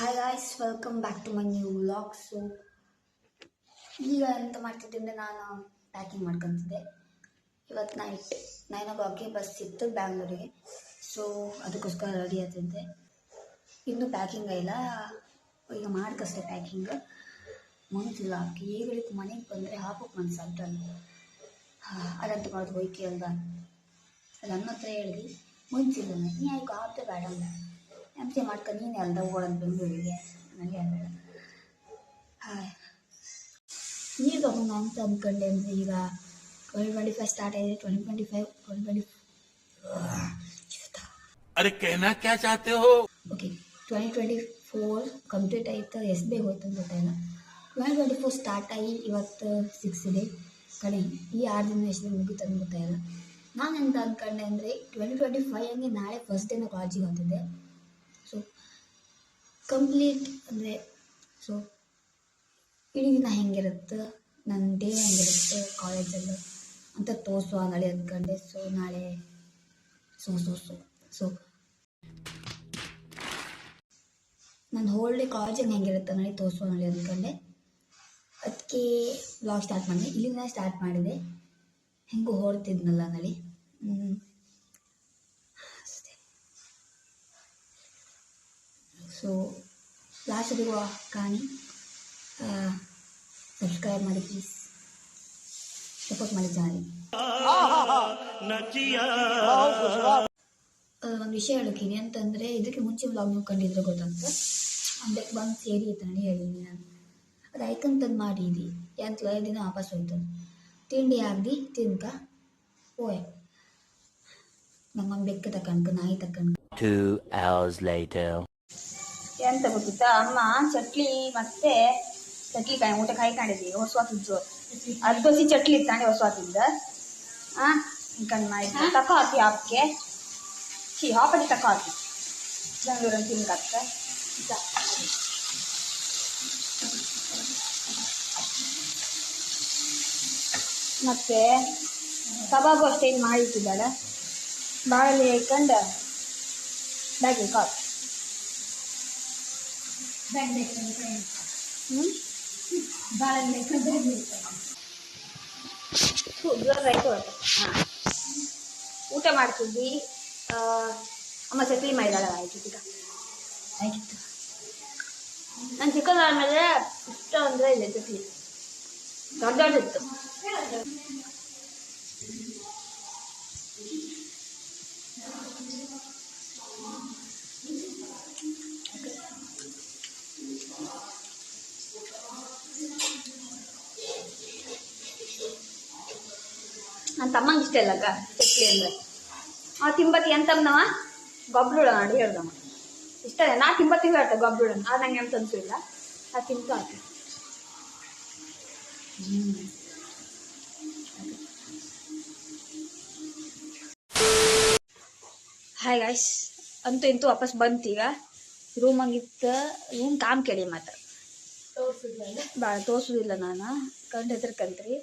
Hi guys, welcome back to my new vlog. So ಈಗ ಎಂತ ಮಾಡ್ತಿದ್ದೆ ಅಂದರೆ ನಾನು ಪ್ಯಾಕಿಂಗ್ ಮಾಡ್ಕೊತಿದ್ದೆ. ಇವತ್ತು ನೈಟ್ 9 o'clockಗೆ ಬಸ್ ಇತ್ತು ಬ್ಯಾಂಗ್ಳೂರಿಗೆ. ಸೊ ಅದಕ್ಕೋಸ್ಕರ ರೆಡಿ ಆಗ್ತಿದ್ದೆ. ಇನ್ನೂ ಪ್ಯಾಕಿಂಗ್ ಇಲ್ಲ, ಈಗ ಮಾಡ್ಕಷ್ಟೇ ಪ್ಯಾಕಿಂಗ್ ಮನ್ಸಿಲ್ಲ. ಈಗ ಮನೆಗೆ ಬಂದರೆ ಹಾಕೋಕೆ ಮನ್ಸಾಗ್ತಲ್ಲ. ಅದಂತ ಮಾಡೋದು ಹೋಯ್ಕೆ ಅಲ್ದ, ಅದು ನನ್ನ ಹತ್ರ ಹೇಳಿದ್ವಿ ಮುಂಚಿಲ್ಲ. ನೀ ಆಯ್ಕೆ ಆಪ್ತೆ ಬೇಡಲ್ಲ ಎಂತೆ ಮಾಡ್ಕೊಂಡು ನೀನು ಅಲ್ದ ಓಡೋದು ಬೆಂಗಳೂರಿಗೆ, ನನಗೆ ಬೇಡ. ನೀರು ತಗೊಂಡು ಅಂತ ಅಂದ್ಕೊಂಡೆ ಅಂದರೆ ಈಗ 2025 ಸ್ಟಾರ್ಟ್ ಆಗಿದೆ. 2025 अरे कहना क्या चाहते हो? ಓಕೆ, 2024 ಕಂಪ್ಲೀಟ್ ಆಯ್ತು. ಎಷ್ಟು ಬೇಗ ಹೋಯ್ತು ಅಂತ ಗೊತ್ತಾಯಿಲ್ಲ. 2024 ಸ್ಟಾರ್ಟ್ ಆಗಿ ಇವತ್ತು 6 ಇದೆ ಕಡೆ. ಈ 6 ದಿನ ಎಷ್ಟು ಮುಗಿತು ಅಂತ ಗೊತ್ತಾಯಿಲ್ಲ. ನಾನು ಎಂತ ಅಂದ್ಕೊಂಡೆ ಅಂದರೆ 2025 ಹಂಗೆ ನಾಳೆ ಫಸ್ಟ್ ಡೇ ನಾನು ಕಾಲೇಜಿಗೆ ಹೋಗ್ತಿದ್ದೆ. ಸೊ ಕಂಪ್ಲೀಟ್ ಅಂದರೆ ಸೊ ಇಡೀ ದಿನ ಹೆಂಗಿರುತ್ತೆ, ನನ್ನ ಡೇ ಹೆಂಗಿರುತ್ತೆ ಕಾಲೇಜಲ್ಲಿ ಅಂತ ತೋರಿಸುವ ನಾಳೆ ಅಂದ್ಕೊಂಡೆ. ಸೊ ನಾಳೆ ಸೊ ನನ್ನ ಹೋಲ್ ಡೇ ಕಾಲೇಜಲ್ಲಿ ಹೆಂಗಿರುತ್ತೆ ನಾಳೆ ತೋರಿಸುವ ನಾಳೆ ಅಂದ್ಕೊಂಡೆ. ಅದಕ್ಕೆ ಬ್ಲಾಗ್ ಸ್ಟಾರ್ಟ್ ಮಾಡಿದೆ. ಇಲ್ಲಿಂದ ಸ್ಟಾರ್ಟ್ ಮಾಡಿದೆ. ಹೆಂಗೂ ಹೊರಡ್ತಿದ್ನಲ್ಲ ನಾಳೆ. ಸೊ ಲಾಸ್ಟಿಗೂ ಕಾಣಿ, ಸಬ್ಸ್ಕ್ರೈಬ್ ಮಾಡಿ ಪ್ಲೀಸ್, ಸಪೋರ್ಟ್ ಮಾಡಿ ಚಾನಲ್. ಒಂದು ವಿಷಯ ಹೇಳೋಕ್ಕಿನಿ ಅಂತಂದರೆ, ಇದಕ್ಕೆ ಮುಂಚೆ ಬ್ಲಾಗ್ ನೀವು ಕಂಡಿದ್ರೆ ಗೊತ್ತಾಗ್ತದೆ. ಅದಕ್ಕೆ ಬಂದು ಸೇರಿ ಇತ್ತು ಹೇಳಿದ್ದೀನಿ ನಾನು. ಅದು ಐಕಂತಂದು ಮಾಡಿದಿ ಎಂತ ದಿನ ವಾಪಸ್ ಹೋಯ್ತು. ತಿಂಡಿ ಆಗದಿ ತಿನ್ಕ ಓಯ್ ನಮ್ಮನ್ನು ಬೆಕ್ಕ ತಕೊಂಡ್ಕ ನಾಯಿ ತಕೊಂಡ್ಕ. 2 hours later. ಎಂತ ಗೊತ್ತಿತ್ತಾ, ಅಮ್ಮ ಚಟ್ಲಿ ಮತ್ತೆ ಚಟ್ಲಿ ಊಟ ಕಾಯ್ಕೊಂಡಿದ್ದೀವಿ ಹೊಸವಾಗಿದ್ದು. ಅದು ದೋಸೆ ಚಟ್ಲಿ ಇತ್ತಾನೆ ಹೊಸವಾಗಿದ್ದ. ಇಂಕಂಡು ಮಾಡಿದ್ದು ತಕ ಹಾಕಿ ಹಾಕಿ ಹಾಪದಿ ತಕ ಹಾಕಿ ಬೆಂಗಳೂರಲ್ಲಿ ತಿನ್ಕತ್ತ. ಮತ್ತೆ ಕಬಾಬು ಅಷ್ಟೇ ಏನು ಮಾಡಿಟ್ಟಿದ್ದಾಳೆ. ಬಾಳಲ್ಲಿ ಹಾಕೊಂಡು ಬ್ಯಾಗಿ ಕಾಫಿ ಊಟ ಮಾಡ್ತಿದ್ವಿ. ಅಮ್ಮ ಚಟ್ಲಿ ಮಾಡಿದಾಳ ಆಯ್ತು. ಆಯ್ತು ನಾನು ಚಿಕ್ಕದಾದ್ಮೇಲೆ ಇಷ್ಟ ಅಂದರೆ ಇದೆ ಚಟ್ಲಿ ದೊಡ್ಡದಿತ್ತು. ನನ್ನ ತಮ್ಮಂಗೆ ಇಷ್ಟ ಇಲ್ಲ ಚಟ್ಲಿ ಅಂದರೆ. ತಿಂಬತ್ತಿ ಎಂತಮ್ಮನವ ಗೊಬ್ಬರ ಮಾಡಿ ಹೇಳ್ದಮ್ಮ ಇಷ್ಟ. ನಾ ತಿಂಬತ್ತಿ ಹೇಳ್ತೆ ಗೊಬ್ಬರ, ಅದು ನಂಗೆ ಎಂತ ಅನಿಸಿಲ್ಲ. ಅದು ತಿಂತು ಆಯ್ತು. ಹಾಯ್ ಗಾಯ್ಸ್, ಅಂತೂ ಇಂತೂ ವಾಪಸ್ ಬಂತೀಗ. ರೂಮಾಗಿತ್ತು. ರೂಮ್ ಕಾಮ್ ಕೇಳಿ ಮಾತ್ರ ಭಾಳ ತೋರಿಸೋದಿಲ್ಲ ನಾನು, ಕಂಡು ಹೆದರ್ಕಂತ್ರಿ.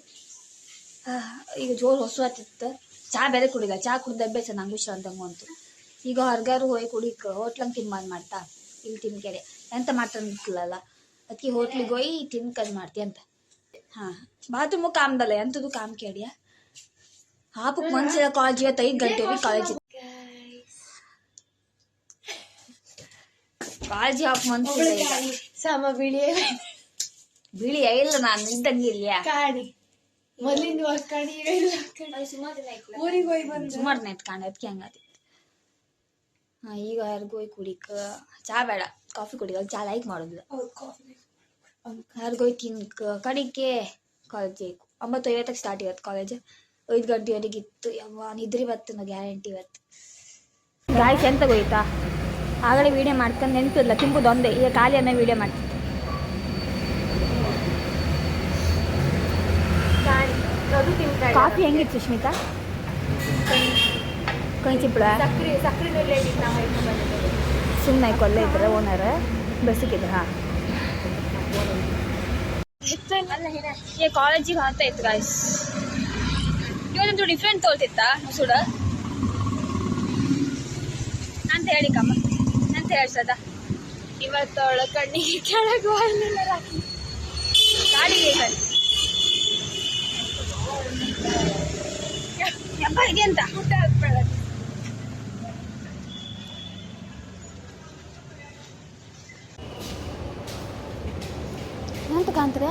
ಈಗ ಜೋರು ಹೊಸತಿತ್ತು. ಚಹಾ ಬೇರೆ ಕುಡಿಲ್ಲ. ಚಹಾ ಕುಡ್ದು ಅಭ್ಯಾಸ ನಂಗೆ ವಿಶ್ರಾಂತಂಗು ಅಂತು. ಈಗ ಹೊರ್ಗಾರು ಹೋಗಿ ಕುಡಿಕ ಹೋಟ್ಲಂಗೆ ತಿನ್ಬಂದು ಮಾಡ್ತಾ. ಇಲ್ಲಿ ತಿನ್ಕೆರೆ ಎಂತ ಮಾಡ್ತಂದಿಲ್ಲ, ಅದಕ್ಕೆ ಹೋಟ್ಲಿಗೆ ಹೋಗಿ ತಿನ್ಕಂದು ಮಾಡ್ತಿ ಅಂತ. ಬಾತ್ರೂಮು ಕಾಮ್ದಲ್ಲ, ಎಂಥದ್ದು ಕಾಮ್ ಕೇಳಿಯ ಹಾಪಕ್ಕೆ ಮನ್ಸಿಲ್ಲ. ಕಾಲೇಜ್ ಇವತ್ತು 5 ಗಂಟೆ ಹೋಗಿ ಕಾಲೇಜ್ ಹಾಪ್ ಮನ್ಸಿಲ್ಲ. ಬಿಳಿ ಇಲ್ಲ, ನಾನು ಇದ್ದಂಗೆ ಇಲ್ಲ. ಸುಮಾರು ದಿನ ಇಟ್ಕೊಂಡು ಅದಕ್ಕೆ ಹಂಗಾತಿತ್ತು. ಈಗ ಯಾರಿಗೂ ಹೋಗಿ ಕುಡಿಕ ಚಹಾ ಬೇಡ, ಕಾಫಿ ಕುಡಿಕ. ಚಹಾ ಲೈಕ್ ಮಾಡೋದಿಲ್ಲ. ಯಾರಿಗೂ ಹೋಗಿ ತಿನ್ಕ ಕಡಿಕೆ ಕಾಲೇಜ್ 9:50 ಸ್ಟಾರ್ಟ್ ಇವತ್ತು ಕಾಲೇಜ್. 5 ಗಂಟೆವರೆಗೆ ಇತ್ತು. ಯಾವ ನಿದ್ರಿ ಬತ್ತು ನೋ ಗ್ಯಾರಂಟಿ ಇವತ್ತು. ಗಾಯ್ಸ್ ಎಂತ ಹೋಯ್ತಾ, ಆಗಲೇ ವೀಡಿಯೋ ಮಾಡ್ಕೊಂಡು ನೆನಪಿಲ್ಲ. ತಿಂಬುದು ಒಂದೇ, ಈಗ ಖಾಲಿ ಅನ್ನೋ ವೀಡಿಯೋ ಮಾಡ್ತಿತ್ತು. ಕಾಫಿ ಹೆಂಗಿತ್ತು ಸುಷ್ಮಿತಾ? ಕೈಚಿಪ್ಪಳ ಸುಮ್ಮನೆ ಕೊಲ್ಲ ಇದ್ರೆ ಓನರ್ ಬೆಸಕಿದ್ರು. ಕಾಲೇಜಿಗೆ ಹಾಕ್ತಾ ಇತ್ತು ಗಾಯ್ಸ್. ಇವತ್ತಂತೂ ಡಿಫ್ರೆಂಟ್ ತೋಲ್ತಿತ್ತ ಸುಡ ಅಂತ ಹೇಳಿ ಕಮ್ಮ ಅಂತ ಹೇಳ್ಸದ. ಇವತ್ತು ಅವಳ ಕಣ್ಣಿಗೆ ಕೆಳಗೆ ಹೋಗಲಿಲ್ಲ ಗಾಡಿಗೆ ಕಣ್ಣು ಯಪ್ಪ ಇದೆ ಅಂತ ಊಟ ಹಾಕ್ಬೇಡ ಎಂತ ಕಾಂತೀರ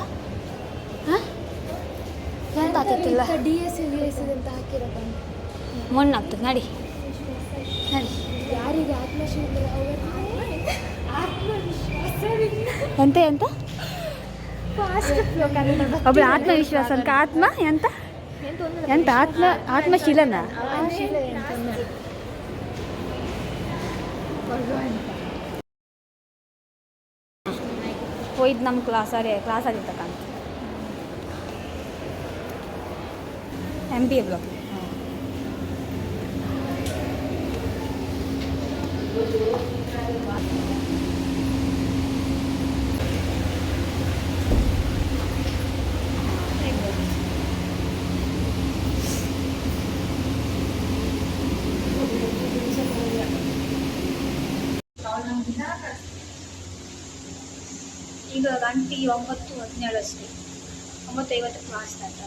ಹಾಂ ಎಂತ ಆಗ್ತಿಲ್ಲ DS ಅಂತ ಹಾಕಿರಪ್ಪ ಮಣ್ಣು ಆಗ್ತದೆ ನಡಿ ನಡಿ ಯಾರಿಗೆ ಆತ್ಮಶೀಲ ಎಂತ ಎಂತ ಒಬ್ಬಳು ಆತ್ಮವಿಶ್ವಾಸ ಅಂತ ಆತ್ಮ ಎಂತ ಎಂತ ಆತ್ಮಶೀಲನ ಹೋಯ್ತು ನಮ್ಮ ಕ್ಲಾಸಾಗಿತ್ತ ಕಾಂತ MBA ಬ್ಲಾಕ್ ಈಗ ಗಂಟೆ 9:17 ಅಷ್ಟೇ 9:50 ಕ್ಲಾಸ್ ಸ್ಟಾರ್ಟ್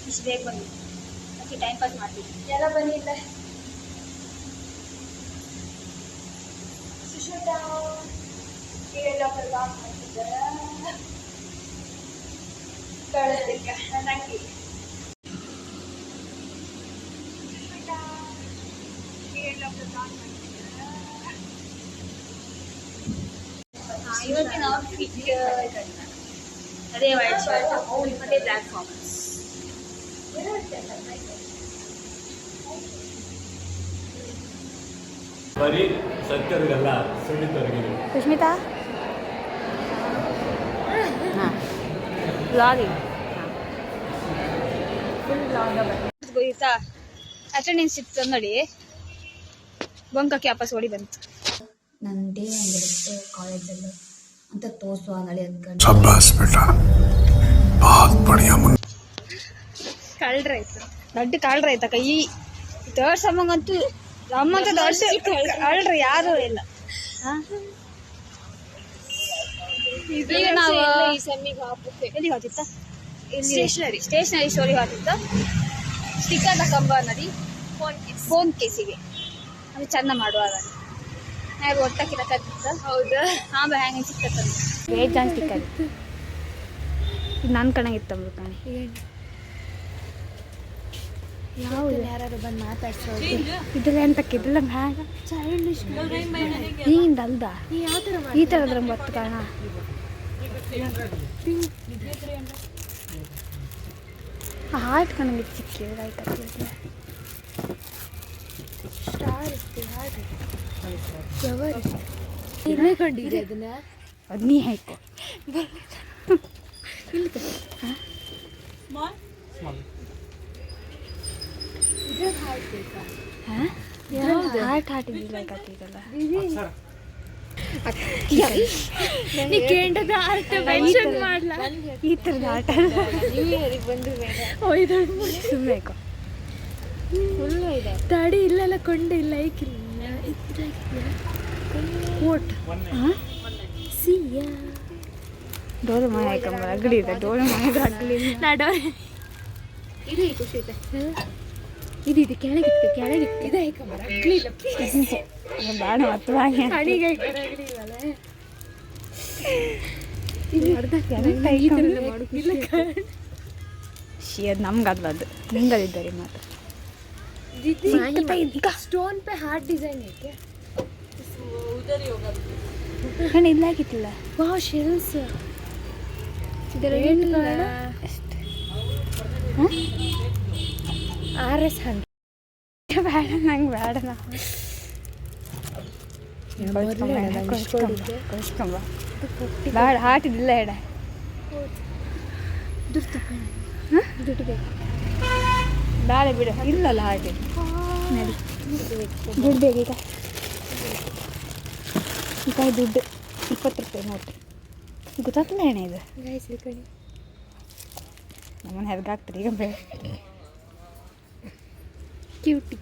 ಇಷ್ಟು ಬೇಗ ಬಂದು ಅದಕ್ಕೆ ಟೈಮ್ ಪಾಸ್ ಮಾಡ್ತಿದ್ವಿ ಎಲ್ಲ ಬಂದಿಲ್ಲ ಸುಶ್ಮಿತಾ ಮಾಡ್ತಿದ್ದಾರೆ ಕಳಿಸ್ಲಿಕ್ಕೆ ನನಗೆ ಇವತ್ತಿನ ಔಟ್ಫಿಟ್ ಅದೇ ವೈಟ್ ಶರ್ಟ್ ಮತ್ತೆ ಬ್ಲ್ಯಾಕ್ ಫಾರ್ಮಲ್ಸ್ ಬರೀ ಸತ್ಯರಿಗಲ್ಲ ಸುಳ್ಳಿದ್ದವರಿಗೆ ಸುಷ್ಮಿತಾ ಹಾಂ ಬ್ಲಾಗಿಂಗ್ ಫುಲ್ ಬ್ಲಾಗ್ ಗೊತ್ತಾ ಅಟೆಂಡೆನ್ಸ್ ಇತ್ತು ನೋಡಿ ಬಂಕಕ್ಕೆ ವಾಪಸ್ ಓಡಿ ಬಂತು ನನ್ನ ಡೇ ಹೆಂಗಿರುತ್ತೆ ಕಾಲೇಜಲ್ಲಿ ಅಂತ ತೋರಿಸುವ ನಳಿ ಅಂದ್ಕೊಂಡು शाबाश बेटा बहुत बढ़िया मुन्ना ಕಳ್ರಾಯ್ತು ದೊಡ್ಡ ಕಳ್ರಾಯ್ತಕ್ಕ ಈ ಥರ್ಡ್ ಸಮ್ಮಂಗಂತೂ ನಮ್ಮಂತ ದೊಡ್ಡ ಕಳ್ರ ಯಾರೂ ಇಲ್ಲ ಈಗ ನಾವು ಎಲ್ಲಿಗೆ ಹೋಗ್ತಿತ್ತ ಸ್ಟೇಷನರಿ ಸ್ಟೋರಿಗೆ ಹೋಗ್ತಿತ್ತ ಸ್ಟಿಕ್ಕರ್ ತಕೊಂಬ ನದಿ ಫೋನ್ ಕೇಸಿಗೆ ಅದು ಚಂದ ಮಾಡುವಾಗ ಹಾಗೆ ಒಟ್ಟಕ್ಕಿಲ್ಲ ಕತ್ತಿತ್ತ ಹೌದಾ ಹಾಂ ಬಾ ಹ್ಯಾಂಗೆ ಸಿಕ್ಕತ್ತ ವೇಟ್ ಜಾನ್ ಸ್ಟಿಕ್ಕರ್ ಇದು ನನ್ನ ಕಣಗಿತ್ತಂಬ್ರು ಕಣಿ ಯಾವುದು ಯಾರು ಬಂದು ಮಾತಾಡ್ಸೋದು ಇದೆಲ್ಲ ಎಂತಕ್ಕೆ ಇದೆಲ್ಲ ಮ್ಯಾಗ ಚೈಲ್ಡಿಶ್ ಹಿಂದ ಅಲ್ದ ಯಾವ ಥರ ಈ ಥರದ್ರ ಬತ್ತು ಕಾರಣ ಹಾರ್ಟ್ ಕಣಗೆ ಸಿಕ್ಕಿ ಆಯ್ತು ಸ್ಟಾರ್ ಇರ್ತೀವಿ ಹಾಗೆ ಫ್ಲವರ್ ಇಲ್ಲೇ ಕಂಡಿದ್ದೆ ಅದನ್ನ ಅದು ನೀ ಹಾಕೋ ಹಾರ್ಟ್ ಹಾರ್ಟ್ ಇದ್ದಿಲ್ಲ ಕತ್ತಿದಲ್ಲ ಕೇಂದ್ರದ ಅರ್ಥ ಮೆನ್ಷನ್ ಮಾಡ್ಲಾ ಈ ಥರದ ಆಟ ಸುಮ್ಮನೆ ಫುಲ್ಲು ಇದೆ ತಡಿ ಇಲ್ಲೆಲ್ಲ ಕೊಂಡು ಇಲ್ಲ ಐಕಿಲ್ಲ ಓಟ್ ಸಿಯ ಡೋಲು ಮನೆ ಹಾಕಂಬ ಅಗಡಿ ಇದೆ ಡೋಲು ಮನೆಗೆ ಅಗಲಿ ಇದು ಖುಷಿ ಇದೆ ಇದು ಇದು ಕೆಳಗಿತ್ತು ಕೆಳಗಿತ್ತು ಇದೆ ಹಾಕಂಬರ ಅಗ್ಲಿ ಇಲ್ಲ ಬಾಣ ಮತ್ತು ಹಾಗೆ ಕಣಿಗೆ ಅಗ್ಲಿ ಇಲ್ಲಲ್ಲ ಇದು ಅರ್ಧ ಇಲ್ಲ ಶಿ ಅದು ನಮ್ಗೆ ಅದು ನಿಂಗದಿದ್ದಾರೆ ಮಾತ್ರ स्टोन पे हार्ट डिजाइन है क्या उधर ही होगा ಕಣ ಇಲ್ಲಾಗಿತ್ತಿಲ್ಲ वाह शेल्स ಇದರ ರೇಟ್ RS 100 ಬೇಡ ನಂಗೆ ಬೇಡ ಕೊಡ್ಸ್ಕೊಂಬ ಬೇಡ ಹಾಟಿದಿಲ್ಲ ಎಡ ದುಡ್ಡು ಬೇಕು ಬೇಡ ಬಿಡ ಇಲ್ಲಲ್ಲ ಹಾಗೆ ನಡಿ ದುಡ್ಡು ಬೇಗ ಈಗ ದುಡ್ಡು 20 ರೂಪಾಯಿ ನೋಟ್ ಗೊತ್ತಾಗ್ತಿಲ್ಲ ಏನೇ ಇದು ಗೈಸ್ ಕಣಿ ನಮ್ಮನ್ನ ಹೆರ್ಗಾಗ್ತಾರೆ ಈಗ ಬೇಡ ಕ್ಯೂಟಿ